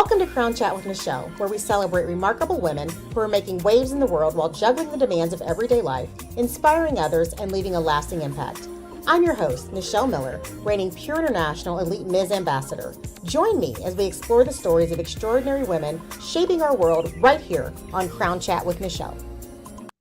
Welcome to Crown Chat with Nichelle, where we celebrate remarkable women who are making waves in the world while juggling the demands of everyday life, inspiring others, and leaving a lasting impact. I'm your host, Nichelle Miller, reigning Pure International Elite Ms. Ambassador. Join me as we explore the stories of extraordinary women shaping our world right here on Crown Chat with Nichelle.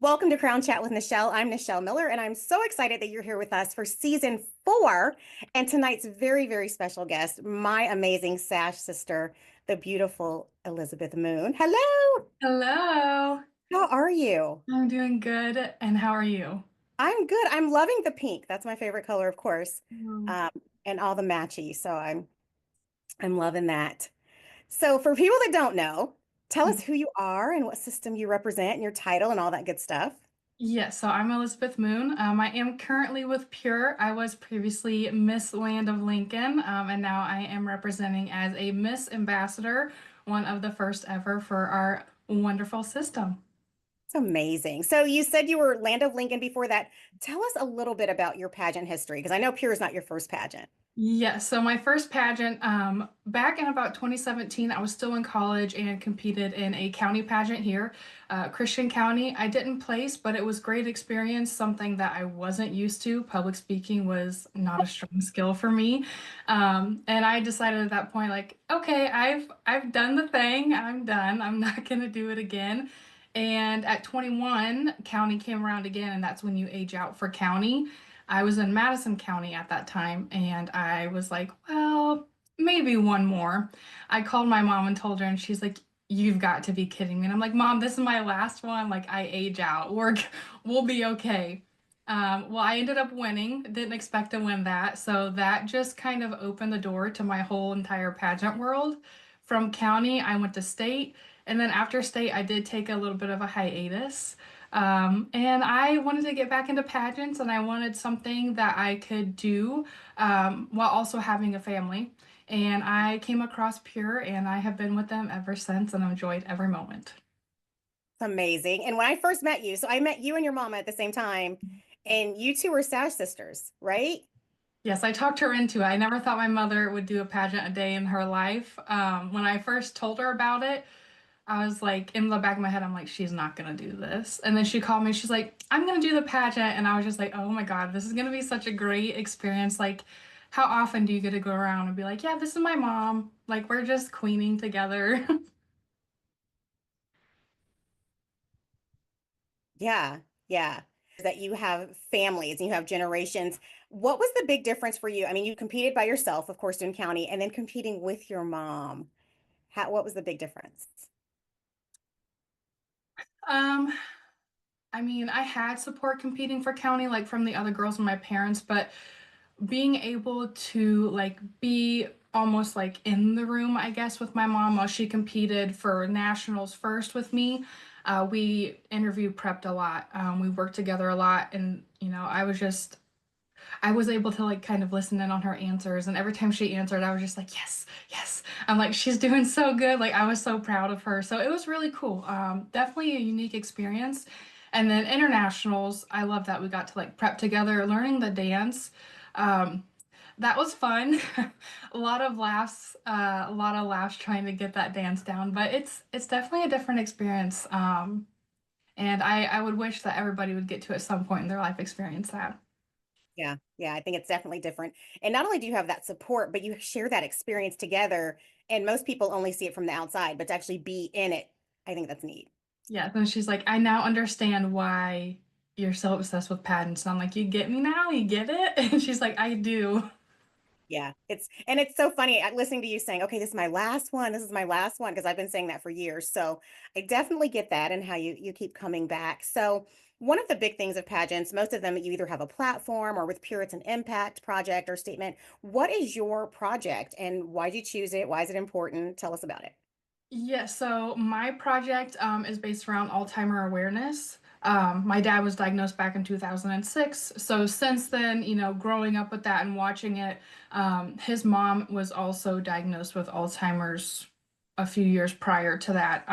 Welcome to Crown Chat with Nichelle. I'm Nichelle Miller, and I'm so excited that you're here with us for season 4. And tonight's very, very special guest, my amazing Sash sister, the beautiful Elizabeth Moon. Hello. Hello. How are you? I'm doing good. And how are you? I'm good. I'm loving the pink. That's my favorite color, of course, Mm. um, and all the matchy. So I'm loving that. So for people that don't know, tell us who you are and what system you represent and your title and all that good stuff. Yes, so I'm Elizabeth Moon. I am currently with Pure. I was previously Miss Land of Lincoln, and now I am representing as a Miss Ambassador, one of the first ever for our wonderful system. It's amazing. So you said you were Land of Lincoln before that. Tell us a little bit about your pageant history, because I know Pure is not your first pageant. Yes, so my first pageant, back in about 2017, I was still in college and competed in a county pageant here, Christian County. I didn't place, but it was great experience, something that I wasn't used to. Public speaking was not a strong skill for me. And I decided at that point, like, okay, I've done the thing, I'm done. I'm not gonna do it again. And at 21, county came around again, and that's when you age out for county. I was in Madison County at that time, and I was like, well, maybe one more. I called my mom and told her, and she's like, you've got to be kidding me. And I'm like, Mom, this is my last one. Like, I age out. We'll be okay. Well, I ended up winning. Didn't expect to win that. So that just kind of opened the door to my whole entire pageant world. From county, I went to state. And then after state, I did take a little bit of a hiatus. And I wanted to get back into pageants and I wanted something that I could do while also having a family. And I came across Pure and I have been with them ever since and enjoyed every moment. It's amazing. And when I first met you, so I met you and your mama at the same time, and you two were Sash sisters, right? Yes, I talked her into it. I never thought my mother would do a pageant a day in her life. When I first told her about it, I was like, in the back of my head, I'm like, she's not gonna do this. And then she called me, she's like, I'm gonna do the pageant. And I was just like, oh my God, this is gonna be such a great experience. Like, how often do you get to go around and be like, yeah, this is my mom. Like, we're just queening together. Yeah, yeah. That you have families and you have generations. What was the big difference for you? I mean, you competed by yourself, of course, in county, and then competing with your mom. What was the big difference? Um, I mean, I had support competing for county, like from the other girls and my parents, but being able to like be almost like in the room, I guess, with my mom while she competed for nationals first with me. We interview prepped a lot. We worked together a lot, and I was able to like kind of listen in on her answers, and every time she answered, I was just like, yes, yes. I'm like, she's doing so good. Like I was so proud of her. So it was really cool. Definitely a unique experience. And then internationals, I love that we got to like prep together, learning the dance. Um, that was fun. A lot of laughs trying to get that dance down, but it's definitely a different experience. And I would wish that everybody would get to at some point in their life experience that. Yeah, yeah, I think it's definitely different. And not only do you have that support, but you share that experience together. And most people only see it from the outside, but to actually be in it, I think that's neat. Yeah, then she's like, I now understand why you're so obsessed with patents. And I'm like, you get me now? You get it? And she's like, I do. Yeah, it's so funny listening to you saying, okay, this is my last one. This is my last one, because I've been saying that for years. So I definitely get that and how you keep coming back. So one of the big things of pageants, most of them you either have a platform or with Pure it's an impact project or statement. What is your project and why did you choose it? Why is it important? Tell us about it. Yeah, so my project is based around Alzheimer awareness. My dad was diagnosed back in 2006. So since then, growing up with that and watching it, his mom was also diagnosed with Alzheimer's a few years prior to that.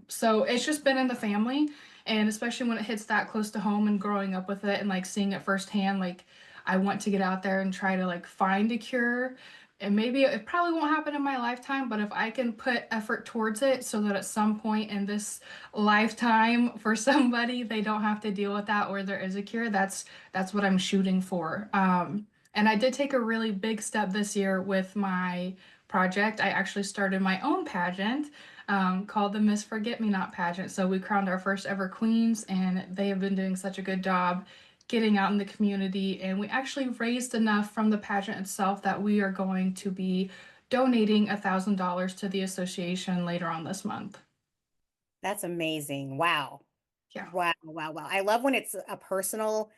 So it's just been in the family, and especially when it hits that close to home and growing up with it and like seeing it firsthand, like I want to get out there and try to like find a cure and maybe it probably won't happen in my lifetime, but if I can put effort towards it so that at some point in this lifetime for somebody they don't have to deal with that or there is a cure, that's what I'm shooting for. And I did take a really big step this year with my project. I actually started my own pageant called the Miss Forget Me Not pageant. So we crowned our first ever queens, and they have been doing such a good job getting out in the community. And we actually raised enough from the pageant itself that we are going to be donating $1,000 to the association later on this month. That's amazing. Wow. Yeah. Wow, wow, wow. I love when it's a personal,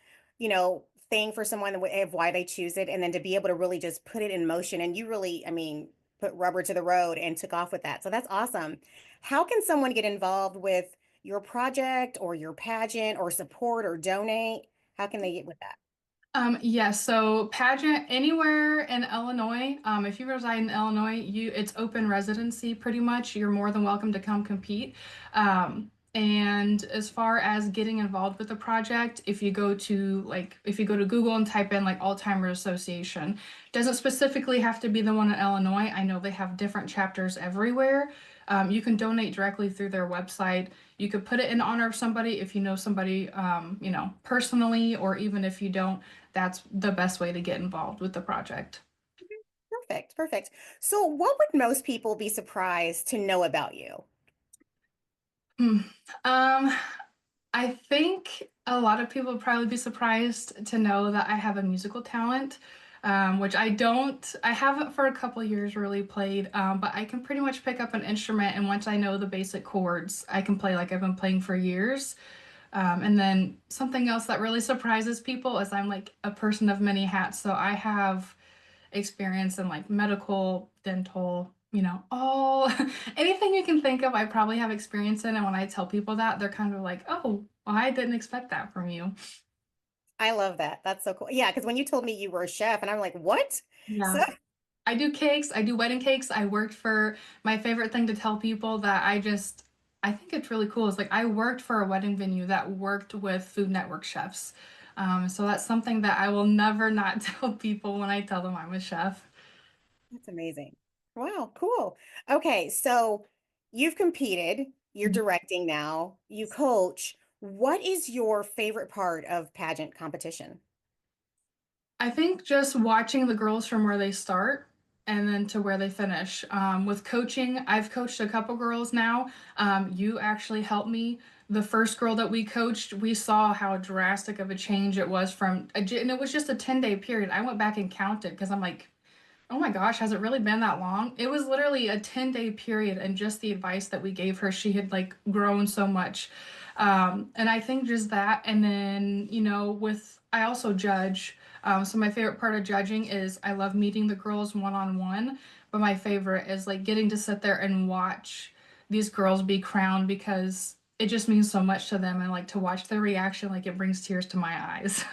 thing for someone of why they choose it, and then to be able to really just put it in motion. And you really, I mean, put rubber to the road and took off with that. So that's awesome. How can someone get involved with your project or your pageant or support or donate? How can they get with that? Yes, so pageant anywhere in Illinois. If you reside in Illinois, it's open residency pretty much. You're more than welcome to come compete. And as far as getting involved with the project, if you go to Google and type in like Alzheimer's Association, doesn't specifically have to be the one in Illinois. I know they have different chapters everywhere. You can donate directly through their website. You could put it in honor of somebody if you know somebody, personally, or even if you don't, that's the best way to get involved with the project. Perfect, perfect. So what would most people be surprised to know about you? Hmm. Um, I think a lot of people would probably be surprised to know that I have a musical talent, which I don't. I haven't for a couple years really played, but I can pretty much pick up an instrument, and once I know the basic chords, I can play like I've been playing for years. And then something else that really surprises people is I'm like a person of many hats. So I have experience in like medical, dental, all anything you can think of, I probably have experience in. And when I tell people that, they're kind of like, oh, well, I didn't expect that from you. I love that. That's so cool. Yeah, because when you told me you were a chef, and I'm like, what? So Yeah. I do cakes, I do wedding cakes. I worked for my favorite thing to tell people that I think it's really cool is like I worked for a wedding venue that worked with Food Network chefs. So that's something that I will never not tell people when I tell them I'm a chef. that's amazing. Wow, cool. Okay, so you've competed, you're directing now, you coach. What is your favorite part of pageant competition? I think just watching the girls from where they start and then to where they finish. With coaching, I've coached a couple girls now. You actually helped me. The first girl that we coached, we saw how drastic of a change it was and it was just a 10-day period. I went back and counted because I'm like, oh my gosh, has it really been that long? It was literally a 10-day period, and just the advice that we gave her, she had like grown so much. And I think just that, and then, I also judge. So my favorite part of judging is I love meeting the girls one-on-one, but my favorite is like getting to sit there and watch these girls be crowned because it just means so much to them, and like to watch their reaction, like it brings tears to my eyes.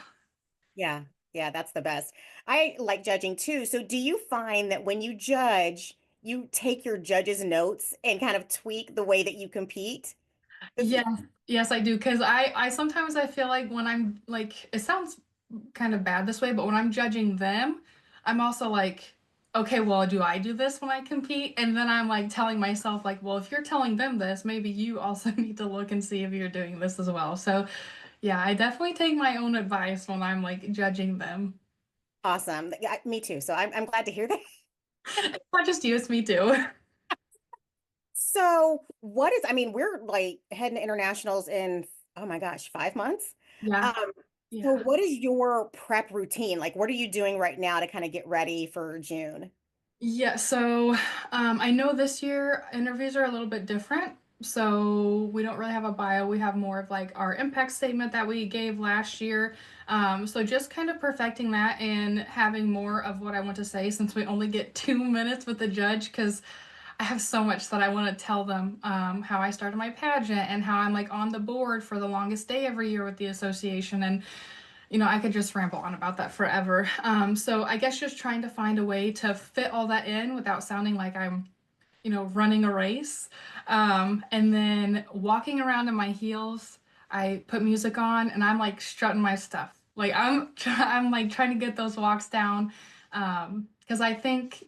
Yeah, yeah, that's the best. I like judging too. So do you find that when you judge, you take your judge's notes and kind of tweak the way that you compete? Yes, yes, I do. Because I sometimes I feel like when I'm like, it sounds kind of bad this way, but when I'm judging them, I'm also like, okay, well, do I do this when I compete? And then I'm like telling myself, like, well, if you're telling them this, maybe you also need to look and see if you're doing this as well. So, yeah, I definitely take my own advice when I'm like judging them. Awesome. Yeah, me too. So I'm glad to hear that. Not just you, it's me too. So what is, I mean, we're like heading to internationals in, oh my gosh, 5 months. Yeah, Um, so yeah. what is your prep routine? Like, what are you doing right now to kind of get ready for June? Yeah, so I know this year interviews are a little bit different. So we don't really have a bio. We have more of like our impact statement that we gave last year. So just kind of perfecting that and having more of what I want to say since we only get 2 minutes with the judge because I have so much that I want to tell them how I started my pageant and how I'm like on the board for the longest day every year with the association. And I could just ramble on about that forever. So I guess just trying to find a way to fit all that in without sounding like I'm, running a race. And then walking around in my heels, I put music on and I'm like strutting my stuff. Like I'm like trying to get those walks down. because I think,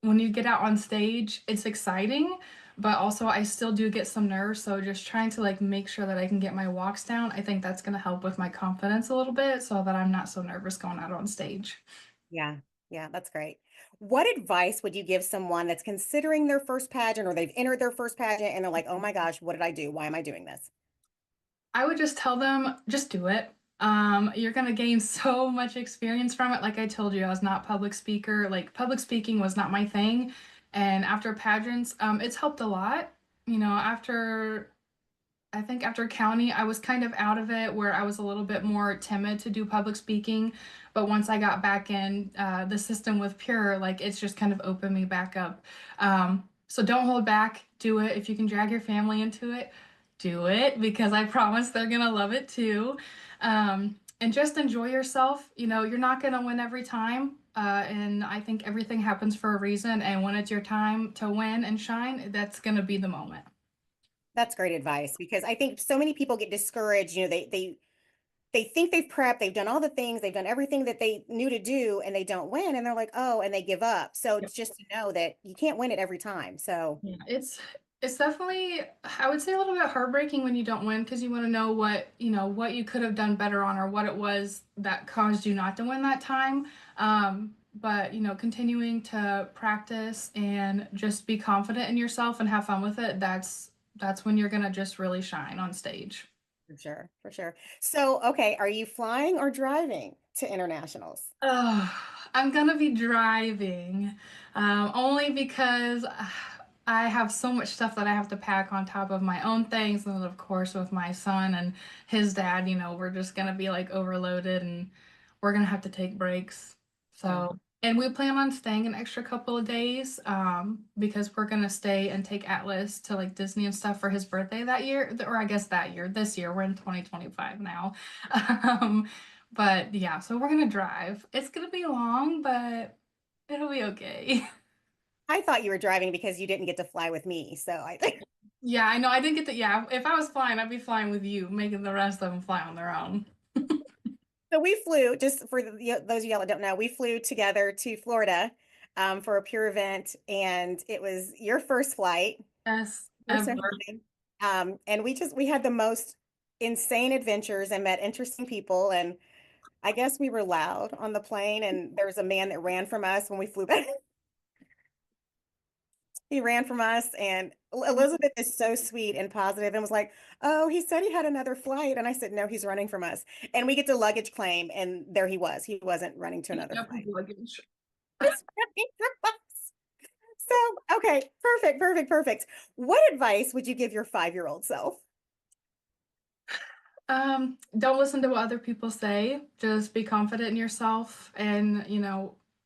when you get out on stage, it's exciting, but also I still do get some nerves. So just trying to like make sure that I can get my walks down, I think that's going to help with my confidence a little bit so that I'm not so nervous going out on stage. Yeah. Yeah, that's great. What advice would you give someone that's considering their first pageant or they've entered their first pageant and they're like, oh my gosh, what did I do? Why am I doing this? I would just tell them, just do it. You're gonna gain so much experience from it. Like I told you, I was not public speaker. Like public speaking was not my thing. And after pageants, it's helped a lot. After I think after county, I was kind of out of it where I was a little bit more timid to do public speaking. But once I got back in the system with Pure, like it's just kind of opened me back up. So don't hold back. Do it. If you can drag your family into it, do it because I promise they're going to love it too. And just enjoy yourself. You're not going to win every time. And I think everything happens for a reason. And when it's your time to win and shine, that's going to be the moment. That's great advice because I think so many people get discouraged. They think they've prepped, they've done all the things, they've done everything that they knew to do, and they don't win, and they're like, oh, and they give up. So it's just to know that you can't win it every time. So Yeah, it's definitely, I would say, a little bit heartbreaking when you don't win because you want to know what you could have done better on or what it was that caused you not to win that time. But continuing to practice and just be confident in yourself and have fun with it, that's when you're gonna just really shine on stage. for sure, for sure. So okay, are you flying or driving to internationals? Oh, I'm gonna be driving, only because I have so much stuff that I have to pack on top of my own things, and then of course with my son and his dad, we're just gonna be like overloaded, and we're gonna have to take breaks. Yeah. So, and we plan on staying an extra couple of days, because we're gonna stay and take Atlas to like Disney and stuff for his birthday that year, or I guess that year. This year, we're in 2025 now. Um, but yeah, so we're gonna drive. It's gonna be long, but it'll be okay. I thought you were driving because you didn't get to fly with me. So I think Yeah, I know. I didn't get to. Yeah, if I was flying, I'd be flying with you, making the rest of them fly on their own. so we flew, just for those of y'all that don't know, we flew together to Florida for a pure event, and it was your first flight. Yes, First ever. time flying. And we had the most insane adventures and met interesting people. And I guess we were loud on the plane, and there was a man that ran from us when we flew back. He ran from us, and Elizabeth is so sweet and positive and was like, "Oh, he said he had another flight." And I said, "No, he's running from us." And we get to luggage claim, and there he was. He wasn't running to another Yep, flight. luggage. He's running from us. So, okay, perfect, perfect, perfect. What advice would you give your 5-year-old self? Don't listen to what other people say. Just be confident in yourself and,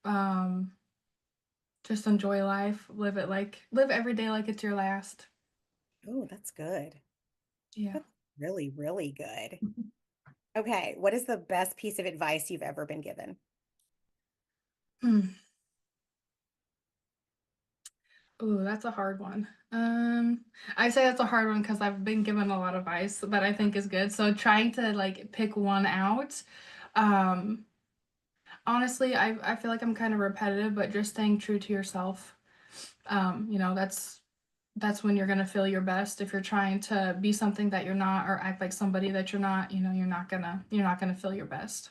um, just enjoy life. Live every day like it's your last. Oh, that's good. Yeah. That's really, really good. Okay, what is the best piece of advice you've ever been given? Hmm. Ooh, that's a hard one. I say that's a hard one because I've been given a lot of advice that I think is good. So trying to like pick one out. Um, Honestly, I feel like I'm kind of repetitive, but just staying true to yourself. That's when you're gonna feel your best. If you're trying to be something that you're not or act like somebody that you're not, you're not gonna feel your best.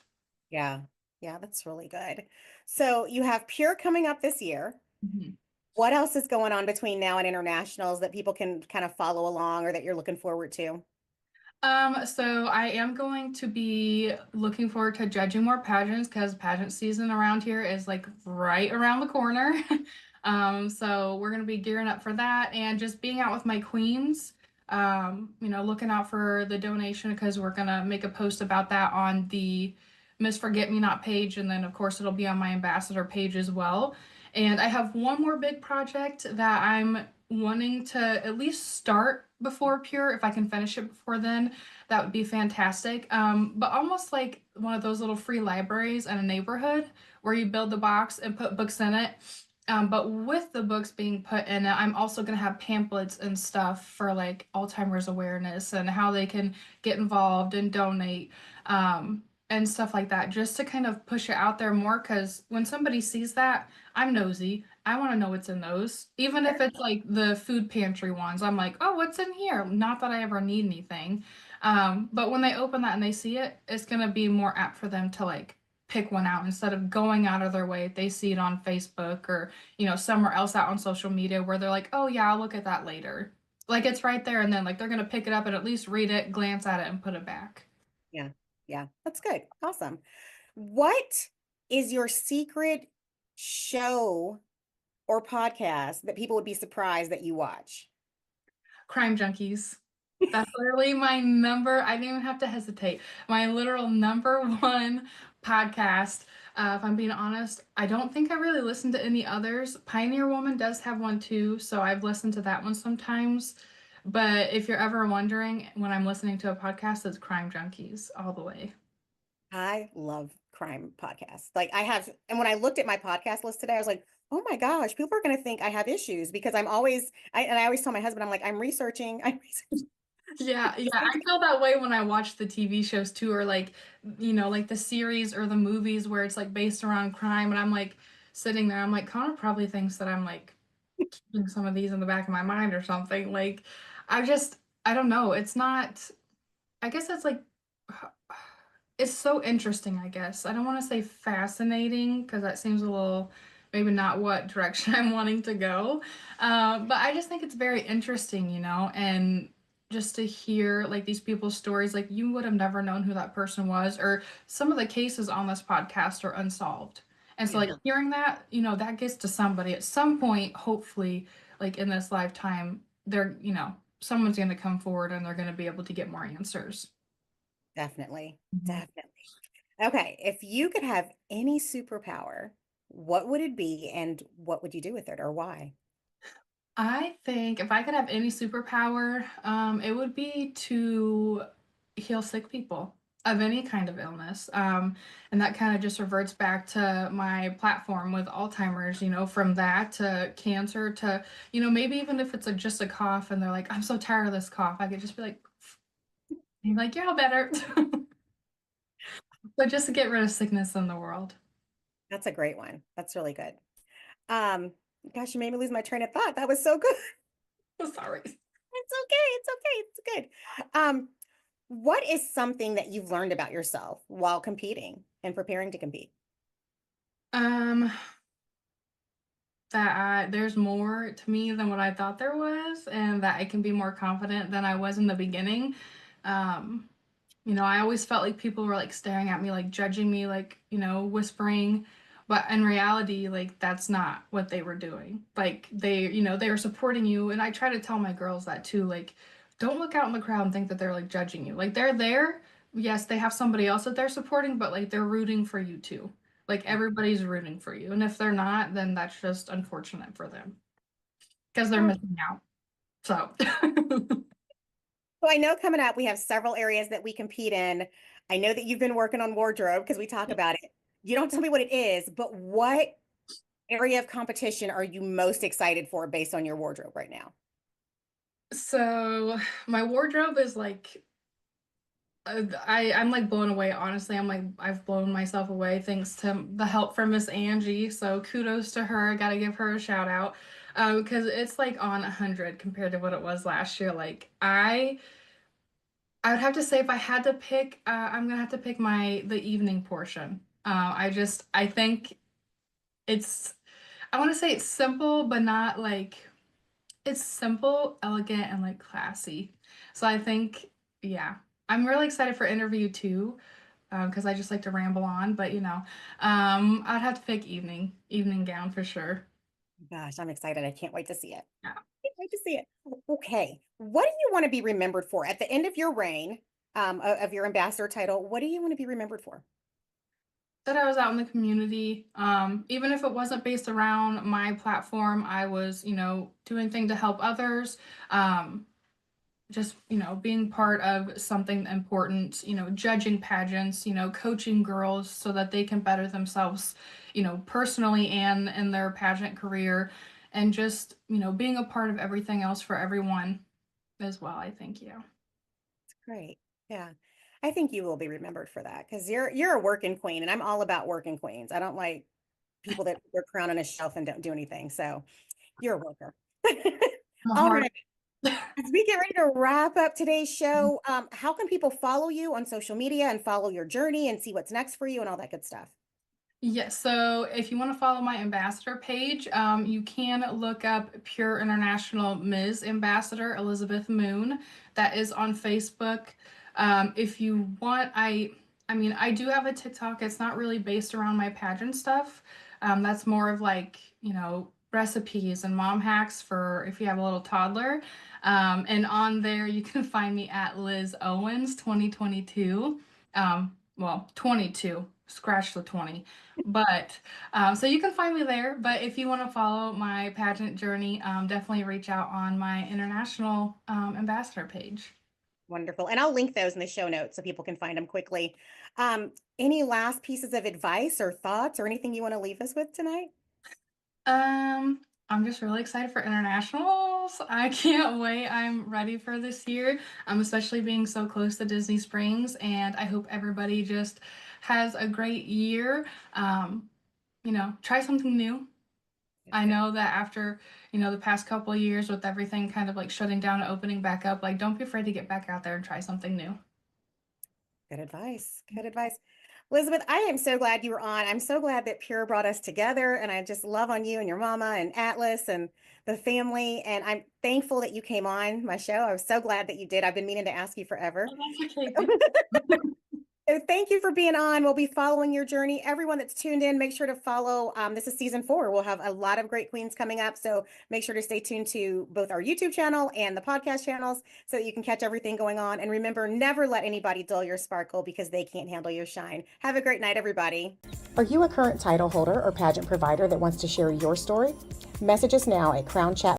Yeah, yeah, that's really good. So you have Pure coming up this year. Mhm. What else is going on between now and internationals that people can kind of follow along or that you're looking forward to? So I am going to be looking forward to judging more pageants because pageant season around here is like right around the corner. So we're gonna be gearing up for that and just being out with my queens. Looking out for the donation because we're gonna make a post about that on the Miss Forget Me Not page, and then of course it'll be on my ambassador page as well. And I have one more big project that I'm wanting to at least start before Pure. If I can finish it before then, that would be fantastic. But almost like one of those little free libraries in a neighborhood where you build the box and put books in it. But with the books being put in it, I'm also going to have pamphlets and stuff for like Alzheimer's awareness and how they can get involved and donate. and stuff like that, just to kind of push it out there more. Because when somebody sees that, I'm nosy. I want to know what's in those. Even if it's like the food pantry ones, I'm like, oh, what's in here? Not that I ever need anything. But when they open that and they see it, it's going to be more apt for them to like pick one out instead of going out of their way if they see it on Facebook or, somewhere else out on social media where they're like, oh, yeah, I'll look at that later. Like it's right there. And then like they're going to pick it up and at least read it, glance at it, and put it back. Yeah. Yeah. That's good. Awesome. What is your secret show or podcast that people would be surprised that you watch? Crime Junkies. That's literally my number. I didn't even have to hesitate. My literal number one podcast. If I'm being honest, I don't think I really listen to any others. Pioneer Woman does have one too, so I've listened to that one sometimes. But if you're ever wondering, when I'm listening to a podcast, it's Crime Junkies all the way. I love crime podcasts. Like I have, and when I looked at my podcast list today, I was like, oh my gosh, people are going to think I have issues because and I always tell my husband, I'm like, I'm researching. I'm researching. Yeah, yeah, I feel that way when I watch the TV shows too, or like, like the series or the movies where it's like based around crime, and I'm like sitting there, I'm like, Connor probably thinks that I'm like keeping some of these in the back of my mind or something. Like, I just, I don't know. It's not, I guess it's like, it's so interesting, I guess. I don't want to say fascinating because that seems a little, maybe not what direction I'm wanting to go. But I just think it's very interesting, and just to hear like these people's stories, like you would have never known who that person was, or some of the cases on this podcast are unsolved. And so, Yeah, like, hearing that, that gets to somebody at some point, hopefully, like in this lifetime, someone's going to come forward and they're going to be able to get more answers. definitely. Definitely. Okay. If you could have any superpower, what would it be and what would you do with it or why? I think if I could have any superpower, it would be to heal sick people of any kind of illness. And that kind of just reverts back to my platform with Alzheimer's, from that to cancer to, maybe even if it's just a cough and they're like, I'm so tired of this cough, I could just be like, yeah, better. But just to get rid of sickness in the world. That's a great one. That's really good. Um, Gosh, you made me lose my train of thought. That was so good. Sorry. It's okay. It's okay. It's good. What is something that you've learned about yourself while competing and preparing to compete? Um, that there's more to me than what I thought there was, and that I can be more confident than I was in the beginning. Um, I always felt like people were like staring at me, like judging me, like, whispering. But in reality, like that's not what they were doing. Like they were supporting you. And I try to tell my girls that too. Like, don't look out in the crowd and think that they're like judging you. Like they're there. Yes, they have somebody else that they're supporting, but like they're rooting for you too. Like everybody's rooting for you. And if they're not, then that's just unfortunate for them because they're Oh, missing out. So so I know coming up, we have several areas that we compete in. I know that you've been working on wardrobe because we talk about it. You don't tell me what it is, but what area of competition are you most excited for based on your wardrobe right now? so my wardrobe is like I'm like blown away, honestly. I'm like I've blown myself away thanks to the help from Miss Angie. So kudos to her. I gotta give her a shout out. Because it's like on 100 compared to what it was last year. Like I would have to say if I had to pick, I'm gonna have to pick the evening portion. I think it's I want to say it's simple, but not like it's simple, elegant, and like classy. So I think, yeah, I'm really excited for interview two, because I just like to ramble on. But I'd have to pick evening gown for sure. Gosh, I'm excited. I can't wait to see it. Yeah. Can't wait to see it. Okay. What do you want to be remembered for at the end of your reign, of your ambassador title? What do you want to be remembered for? That I was out in the community. Even if it wasn't based around my platform, I was, doing things to help others. Um, just being part of something important, judging pageants, coaching girls so that they can better themselves, personally and in their pageant career, and just being a part of everything else for everyone as well, I think. Yeah. Great. Yeah. I think you will be remembered for that because you're a working queen, and I'm all about working queens. I don't like people that wear crown on a shelf and don't do anything. So you're a worker. I'm a All hard right. As we get ready to wrap up today's show, how can people follow you on social media and follow your journey and see what's next for you and all that good stuff? Yes, so if you want to follow my ambassador page, you can look up Pure International Ms. Ambassador Elizabeth Moon. That is on Facebook. If you want, I mean, I do have a TikTok. It's not really based around my pageant stuff. That's more of like, recipes and mom hacks for if you have a little toddler. And on there, you can find me at Liz Owens 2022. Well, 22, scratch the 20. But so you can find me there. But if you want to follow my pageant journey, definitely reach out on my international ambassador page. Wonderful. And I'll link those in the show notes so people can find them quickly. Any last pieces of advice or thoughts or anything you want to leave us with tonight? I'm just really excited for internationals. I can't wait. I'm ready for this year. Especially being so close to Disney Springs, and I hope everybody just has a great year. Try something new. I know that after, the past couple of years with everything kind of like shutting down and opening back up, like don't be afraid to get back out there and try something new. Good advice. Good advice. Elizabeth, I am so glad you were on. I'm so glad that Pure brought us together, and I just love on you and your mama and Atlas and the family. And I'm thankful that you came on my show. I was so glad that you did. I've been meaning to ask you forever. Oh, that's okay. Thank So thank you for being on. We'll be following your journey. Everyone that's tuned in, make sure to follow. This is season 4. We'll have a lot of great queens coming up. So make sure to stay tuned to both our YouTube channel and the podcast channels so that you can catch everything going on. And remember, never let anybody dull your sparkle because they can't handle your shine. Have a great night, everybody. Are you a current title holder or pageant provider that wants to share your story? Message us now at Crown Chat